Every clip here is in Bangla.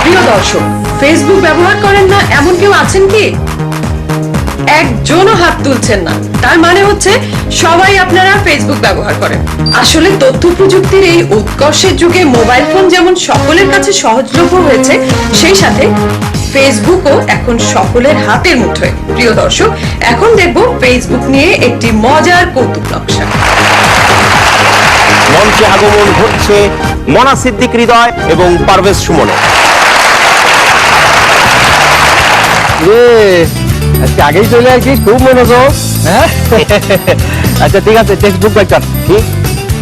প্রিয় দর্শক, ফেসবুক ব্যবহার করেন না এমন কেউ আছেন কি? একজনও হাত তুলছেন না। তার মানে হচ্ছে সবাই আপনারা ফেসবুক ব্যবহার করেন। আসলে তথ্য প্রযুক্তির এই উৎকর্ষের যুগে মোবাইল ফোন যেমন সকলের কাছে সহজলভ্য হয়েছে, সেই সাথে ফেসবুকও এখন সকলের হাতের মুঠোয়। প্রিয় দর্শক, এখন দেখব ফেসবুক নিয়ে একটি মজার কৌতুক নকশা। মঞ্চে আগমন ঘটছে মনা সিদ্দিক হৃদয় এবং পারভেজ সুমনের। আজকে আগেই চলে আসিস, খুব মনোযোগ। হ্যাঁ আচ্ছা ঠিক আছে, টেক্সট বুক বের কর। কি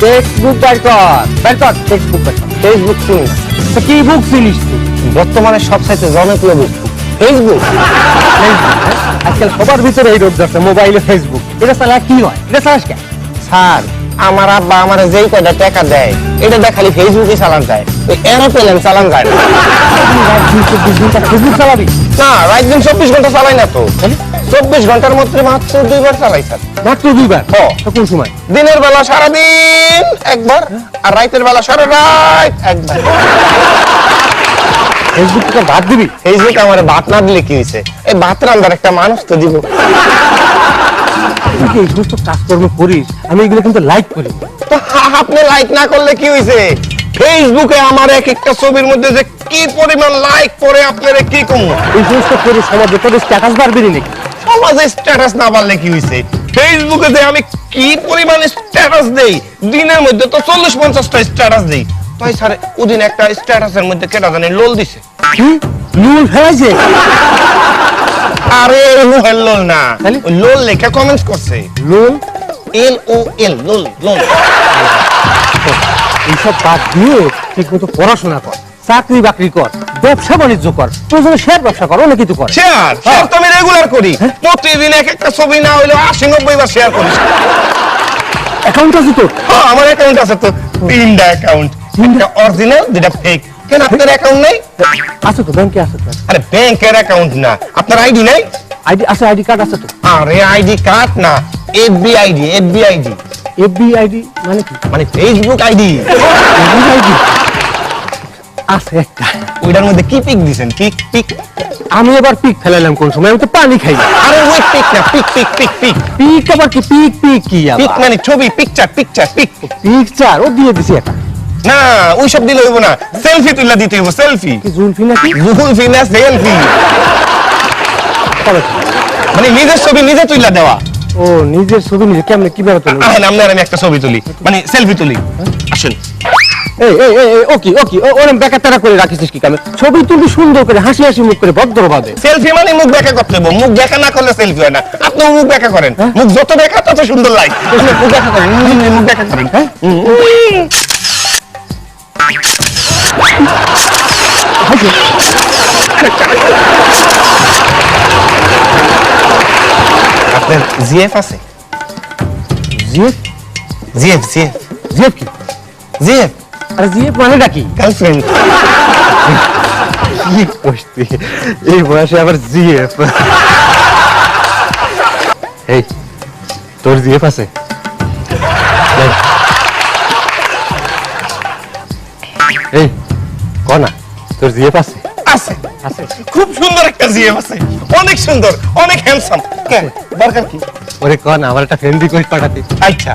টেক্সট বুক বের কর? বের কর টেক্সট বুক বের কর। ফেসবুক চিনিস? তো কি বুক চিনিস তুই? বর্তমানে সবচাইতে জনপ্রিয় বুক ফেসবুক। আজকাল সবার ভিতরে এই রোগ ধরছে, মোবাইলে ফেসবুক। এটা চালা কি হয়? এটা চালাস কেন? স্যার, আমার আব্বা আমার যেই কয়টা টাকা দেয় এটা দিয়ে খালি ফেসবুকে চালান যায়, ওই এরোপ্লেন চালান যায় না। ফেসবুক চালাবি না? রাত দিন 24 ঘন্টা চালাই না তো। 24 ঘন্টার মধ্যে মাত্র 2বার চালাই স্যার। মাত্র 2বার? কোন সময়? দিনের বেলা সারাদিন একবার, আর রাতের বেলা সারা রাত একবার। ফেসবুক থেকে ভাত দিবি? ফেসবুক আমার ভাত না দিলে কি হয়েছে? এই ভাত রান্নার একটা মানুষ তো দিব। এই সমস্ত কাজকর্ম করিস, আমি এগুলো কিন্তু লাইক করি। তো আপনি লাইক না করলে কি হয়েছে? ফেসবুকে আমার এক একটা ছবির মধ্যে যে কি পরিমাণ লাইক পড়ে আপনারা কি কম। এই সমস্ত করে সমাজে তোর স্ট্যাটাস বাড়বি নাকি? সমাজে স্ট্যাটাস না বাড়লে কি হয়েছে? ফেসবুকে যে আমি কি পরিমাণ স্ট্যাটাস দেই, দিনের মধ্যে তো 40-50টা স্ট্যাটাস দেই। তাই স্যার ওদিন একটা স্ট্যাটাসের মধ্যে কেটা জানি লোল দিছে। কি লোল ফেলাইছে? আরে লোল না, লোল লেখা কমেন্টস করছে। লোল LOL লোল লোল। এইসব বাদ দিয়ে ঠিক মতো পড়াশোনা কর, চাকরি বাকরি কর, ব্যবসা বাণিজ্য কর, প্রয়োজনে শেয়ার ব্যবসা কর, অনেক কিছু কর। শেয়ার তো আমি রেগুলার করি, প্রতিদিন এক একটা ছবি না হইলেও 80-90 বার শেয়ার করি। অ্যাকাউন্ট আছে তোর? হ্যাঁ, আমার অ্যাকাউন্ট আছে তো, 3টা অ্যাকাউন্ট, একটা অরিজিনাল, দুটা ফেক। কেন আপনার অ্যাকাউন্ট নাই? আছে তো, ব্যাংকে আছে তো। আরে ব্যাংকের অ্যাকাউন্ট না, আপনার আইডি নাই? আইডি আছে, আইডি কার্ড আছে তো। আরে আইডি কার্ড না, এফবি আইডি। এফবি আইডি মানে কি? মানে ফেসবুক আইডি। আইডি আছে একটা, ওইটার মধ্যে কি পিক দিবেন? পিক আমি এবার পিক ফেলাইলাম কোন সময়? আমি তো পানি খাই। আরে ওই পিক না, পিক আবার কি? পিক কি? পিক মানে ছবি, পিকচার ও দিয়ে দিছি এটা। না, ওই সব দিলে হইব না, সেলফি তুইলা দিতে হইব। সেলফি কি? জুলফি নাকি? জুলফি না, সেলফি। মানে নিজের ছবি নিজে তুইলা দেওয়া। ও, নিজের ছবি নিজে কেমনে, কিভাবে তুলি? আমি একটা ছবি তুলি, মানে সেলফি তুলি। আসেন। ওকে ওরম বেকা তারা করে রাখিস কি কামে? ছবি তুলবি সুন্দর করে, হাসি হাসি মুখ করে, ভদ্রভাবে। সেলফি মানে মুখ বেকা করতে হবে, মুখ বেকা না করলে সেলফি হয় না। আপনি মুখ বেকা করেন, মুখ যত বেকা তত সুন্দর লাগে। মুখ বেকা করেন, মুখ বেকা করেন। হ্যাঁ, আপনার জিএফ আছে? জিএফ কি? জিএফ আরে জিএফ মানেটা কি? গার্লফ্রেন্ড। কি কইছিস এই বয়সে আবার জিএফ? এই তোর জিএফ আছে? এই কোনা তোর জিএফ আছে? আছে, খুব সুন্দর একটা জিএফ আছে, অনেক সুন্দর, অনেক হ্যান্ডসাম। দরকার কি? ওরে কোনা আমার একটা ফ্রেন্ড রিকোয়েস্ট পাঠাতে। আচ্ছা।